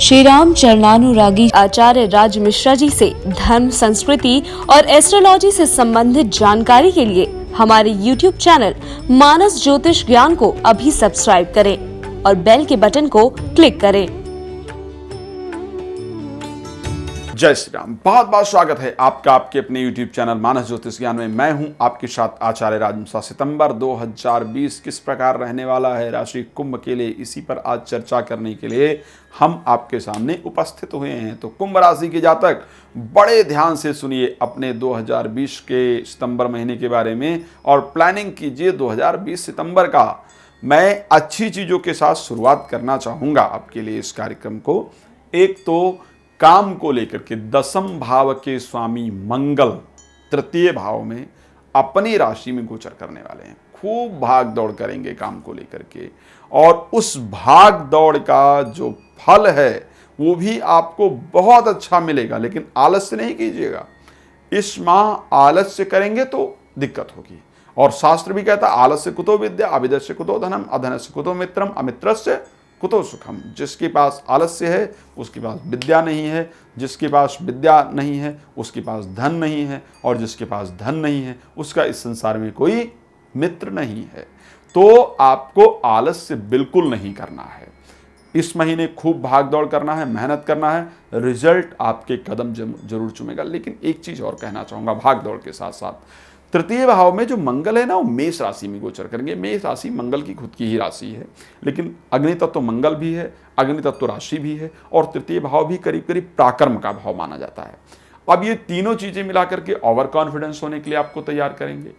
श्री राम चरणानुरागी आचार्य राज मिश्रा जी से धर्म, संस्कृति और एस्ट्रोलॉजी से संबंधित जानकारी के लिए हमारे YouTube चैनल मानस ज्योतिष ज्ञान को अभी सब्सक्राइब करें और बेल के बटन को क्लिक करें। जय श्री राम। बहुत बहुत स्वागत है आपका आपके अपने YouTube चैनल मानस ज्योतिष ज्ञान में। मैं हूं आपके साथ आचार्य राज मिश्रा। सितंबर 2020 किस प्रकार रहने वाला है राशि कुंभ के लिए, इसी पर आज चर्चा करने के लिए हम आपके सामने उपस्थित हुए हैं। तो कुंभ राशि के जातक बड़े ध्यान से सुनिए अपने 2020 के सितंबर महीने के बारे में और प्लानिंग कीजिए 2020 सितंबर का। मैं अच्छी चीज़ों के साथ शुरुआत करना चाहूँगा आपके लिए इस कार्यक्रम को। एक तो काम को लेकर के दसम भाव के स्वामी मंगल तृतीय भाव में अपनी राशि में गोचर करने वाले हैं। खूब भाग दौड़ करेंगे काम को लेकर के और उस भाग दौड़ का जो फल है वो भी आपको बहुत अच्छा मिलेगा। लेकिन आलस्य नहीं कीजिएगा। इस माह आलस्य करेंगे तो दिक्कत होगी। और शास्त्र भी कहता है आलस्य कुतो विद्या, अविद्यस्य कुतो धनम, अधनस्य कुतो मित्रम, अमित्रस्य कुतो सुखम। जिसके पास आलस्य है उसके पास विद्या नहीं है, जिसके पास विद्या नहीं है उसके पास धन नहीं है, और जिसके पास धन नहीं है उसका इस संसार में कोई मित्र नहीं है। तो आपको आलस्य बिल्कुल नहीं करना है। इस महीने खूब भाग दौड़ करना है, मेहनत करना है, रिजल्ट आपके कदम जरूर चूमेगा। लेकिन एक चीज और कहना चाहूंगा भाग दौड़ के साथ साथ, तृतीय भाव में जो मंगल है ना वो मेष राशि में गोचर करेंगे। मेष राशि मंगल की खुद की ही राशि है, लेकिन अग्नि तत्व तो मंगल भी है, अग्नि तत्व तो राशि भी है, और तृतीय भाव भी करीब करीब पराक्रम का भाव माना जाता है। अब ये तीनों चीजें मिलाकर के ओवर कॉन्फिडेंस होने के लिए आपको तैयार करेंगे।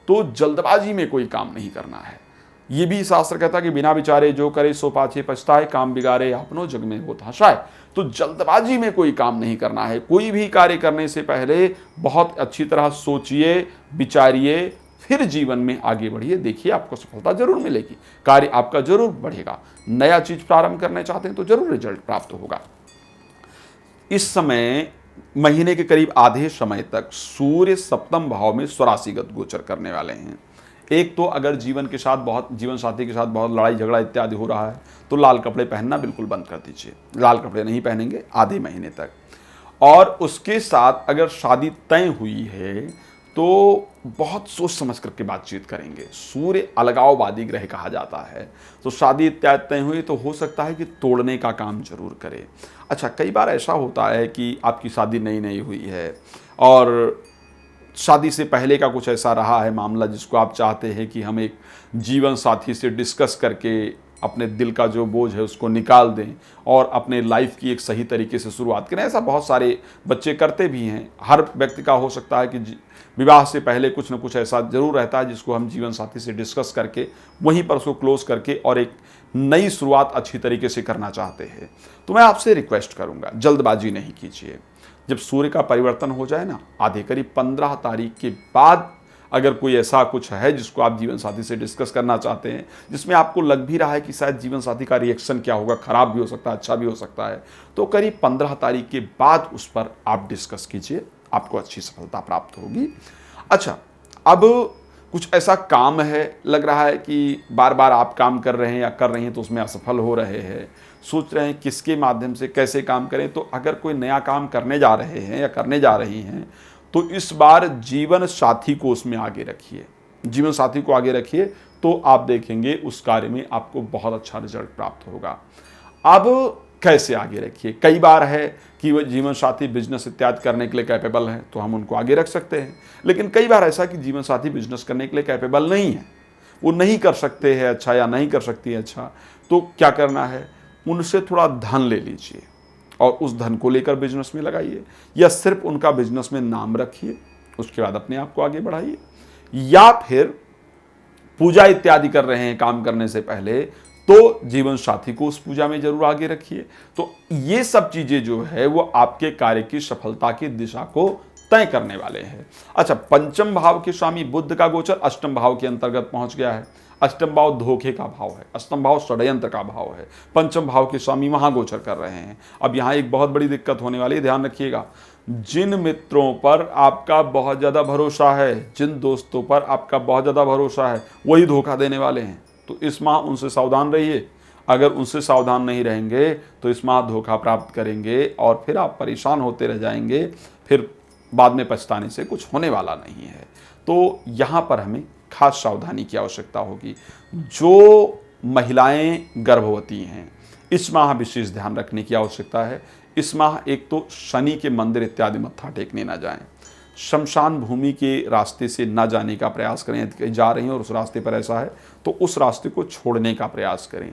तो जल्दबाजी में कोई काम नहीं करना है। ये भी शास्त्र कहता है कि बिना विचारे जो करे सो पाछे पछताए, काम बिगाड़े अपनो जग में होत हंसाए। तो जल्दबाजी में कोई काम नहीं करना है। कोई भी कार्य करने से पहले बहुत अच्छी तरह सोचिए, विचारिए, फिर जीवन में आगे बढ़िए। देखिए आपको सफलता जरूर मिलेगी, कार्य आपका जरूर बढ़ेगा। नया चीज प्रारंभ करने चाहते हैं तो जरूर रिजल्ट प्राप्त होगा। इस समय महीने के करीब आधे समय तक सूर्य सप्तम भाव में स्वराशिगत गोचर करने वाले हैं। एक तो अगर जीवन साथी के साथ बहुत लड़ाई झगड़ा इत्यादि हो रहा है तो लाल कपड़े पहनना बिल्कुल बंद कर दीजिए। लाल कपड़े नहीं पहनेंगे आधे महीने तक। और उसके साथ अगर शादी तय हुई है तो बहुत सोच समझ करके बातचीत करेंगे। सूर्य अलगाववादी ग्रह कहा जाता है, तो शादी इत्यादि तय हुई तो हो सकता है कि तोड़ने का काम जरूर करे। अच्छा, कई बार ऐसा होता है कि आपकी शादी नई हुई है और शादी से पहले का कुछ ऐसा रहा है मामला जिसको आप चाहते हैं कि हम एक जीवन साथी से डिस्कस करके अपने दिल का जो बोझ है उसको निकाल दें और अपने लाइफ की एक सही तरीके से शुरुआत करें। ऐसा बहुत सारे बच्चे करते भी हैं। हर व्यक्ति का हो सकता है कि विवाह से पहले कुछ न कुछ ऐसा जरूर रहता है जिसको हम जीवन साथी से डिस्कस करके वहीं पर उसको क्लोज करके और एक नई शुरुआत अच्छी तरीके से करना चाहते हैं। तो मैं आपसे रिक्वेस्ट करूँगा, जल्दबाजी नहीं कीजिए। जब सूर्य का परिवर्तन हो जाए ना, आधे करीब 15 तारीख के बाद अगर कोई ऐसा कुछ है जिसको आप जीवन साथी से डिस्कस करना चाहते हैं, जिसमें आपको लग भी रहा है कि शायद जीवन साथी का रिएक्शन क्या होगा, खराब भी हो सकता है, अच्छा भी हो सकता है, तो करीब 15 तारीख के बाद उस पर आप डिस्कस कीजिए, आपको अच्छी सफलता प्राप्त होगी। अच्छा, अब कुछ ऐसा काम है, लग रहा है कि बार बार आप काम कर रहे हैं या कर रही हैं तो उसमें असफल हो रहे हैं, सोच रहे हैं किसके माध्यम से कैसे काम करें। तो अगर कोई नया काम करने जा रहे हैं या करने जा रही हैं तो इस बार जीवन साथी को उसमें आगे रखिए। जीवन साथी को आगे रखिए तो आप देखेंगे उस कार्य में आपको बहुत अच्छा रिजल्ट प्राप्त होगा। अब कैसे आगे रखिए? कई बार है कि वो जीवन साथी बिजनेस इत्यादि करने के लिए कैपेबल है तो हम उनको आगे रख सकते हैं। लेकिन कई बार ऐसा कि जीवन साथी बिजनेस करने के लिए कैपेबल नहीं है, वो नहीं कर सकते हैं अच्छा या नहीं कर सकती है अच्छा, तो क्या करना है, उनसे थोड़ा धन ले लीजिए और उस धन को लेकर बिजनेस में लगाइए, या सिर्फ उनका बिजनेस में नाम रखिए, उसके बाद अपने आप को आगे बढ़ाइए। या फिर पूजा इत्यादि कर रहे हैं काम करने से पहले तो जीवन साथी को उस पूजा में जरूर आगे रखिए। तो ये सब चीजें जो है वो आपके कार्य की सफलता की दिशा को तय करने वाले हैं। अच्छा, पंचम भाव के स्वामी बुध का गोचर अष्टम भाव के अंतर्गत पहुंच गया है। अष्टम भाव धोखे का भाव है, अष्टम भाव षड्यंत्र का भाव है, पंचम भाव के स्वामी वहां गोचर कर रहे हैं। अब यहाँ एक बहुत बड़ी दिक्कत होने वाली है, ध्यान रखिएगा। जिन मित्रों पर आपका बहुत ज्यादा भरोसा है, जिन दोस्तों पर आपका बहुत ज्यादा भरोसा है, वही धोखा देने वाले हैं। तो इस माह उनसे सावधान रहिए। अगर उनसे सावधान नहीं रहेंगे तो इस माह धोखा प्राप्त करेंगे और फिर आप परेशान होते रह जाएंगे, फिर बाद में पछताने से कुछ होने वाला नहीं है। तो यहाँ पर हमें खास सावधानी की आवश्यकता होगी। जो महिलाएं गर्भवती हैं, इस माह विशेष ध्यान रखने की आवश्यकता है। इस माह एक तो शनि के मंदिर इत्यादि मत्था टेकने ना जाएं, शमशान भूमि के रास्ते से ना जाने का प्रयास करें। यदि जा रही हैं और उस रास्ते पर ऐसा है तो उस रास्ते को छोड़ने का प्रयास करें।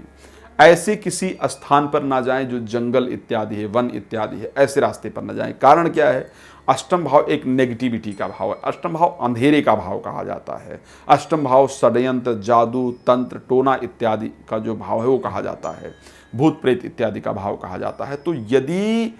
ऐसे किसी स्थान पर ना जाएं जो जंगल इत्यादि है, वन इत्यादि है, ऐसे रास्ते पर ना जाएं। कारण क्या है? अष्टम भाव एक नेगेटिविटी का भाव है। अष्टम भाव अंधेरे का भाव कहा जाता है। अष्टम भाव षड्यंत्र, जादू, तंत्र, टोना इत्यादि का जो भाव है वो कहा जाता है। भूत प्रेत इत्यादि का भाव कहा जाता है। तो यदि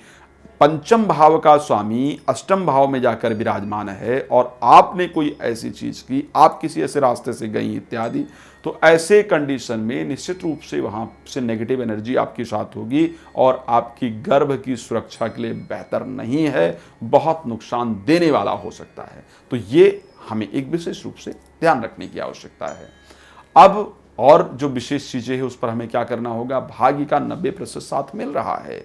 पंचम भाव का स्वामी अष्टम भाव में जाकर विराजमान है और आपने कोई ऐसी चीज की, आप किसी ऐसे रास्ते से गई इत्यादि, तो ऐसे कंडीशन में निश्चित रूप से वहां से नेगेटिव एनर्जी आपके साथ होगी और आपकी गर्भ की सुरक्षा के लिए बेहतर नहीं है, बहुत नुकसान देने वाला हो सकता है। तो ये हमें एक विशेष रूप से ध्यान रखने की आवश्यकता है। अब और जो विशेष चीजें हैं उस पर हमें क्या करना होगा? भाग्य का 90% साथ मिल रहा है।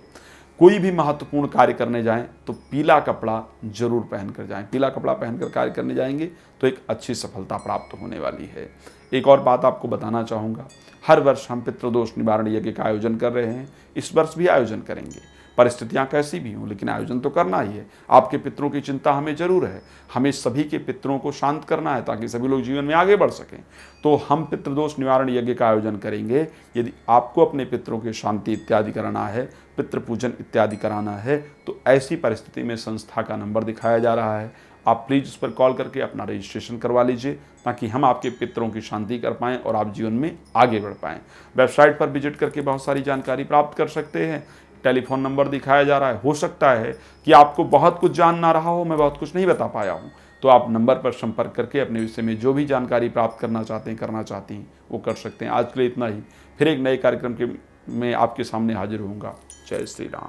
कोई भी महत्वपूर्ण कार्य करने जाएं तो पीला कपड़ा जरूर पहनकर जाएं। पीला कपड़ा पहनकर कार्य करने जाएंगे तो एक अच्छी सफलता प्राप्त होने वाली है। एक और बात आपको बताना चाहूँगा, हर वर्ष हम पितृदोष निवारण यज्ञ का आयोजन कर रहे हैं, इस वर्ष भी आयोजन करेंगे। परिस्थितियां कैसी भी हों लेकिन आयोजन तो करना ही है। आपके पितरों की चिंता हमें जरूर है, हमें सभी के पितरों को शांत करना है ताकि सभी लोग जीवन में आगे बढ़ सकें। तो हम पितृदोष निवारण यज्ञ का आयोजन करेंगे। यदि आपको अपने पितरों की शांति इत्यादि कराना है, पितृ पूजन इत्यादि कराना है, तो ऐसी परिस्थिति में संस्था का नंबर दिखाया जा रहा है, आप प्लीज़ उस पर कॉल करके अपना रजिस्ट्रेशन करवा लीजिए ताकि हम आपके पितरों की शांति कर पाएँ और आप जीवन में आगे बढ़ पाएँ। वेबसाइट पर विजिट करके बहुत सारी जानकारी प्राप्त कर सकते हैं। टेलीफोन नंबर दिखाया जा रहा है। हो सकता है कि आपको बहुत कुछ जान ना रहा हो, मैं बहुत कुछ नहीं बता पाया हूँ, तो आप नंबर पर संपर्क करके अपने विषय में जो भी जानकारी प्राप्त करना चाहते हैं, करना चाहती हैं, वो कर सकते हैं। आज के लिए इतना ही। फिर एक नए कार्यक्रम में आपके सामने हाजिर होऊंगा। जय श्री राम।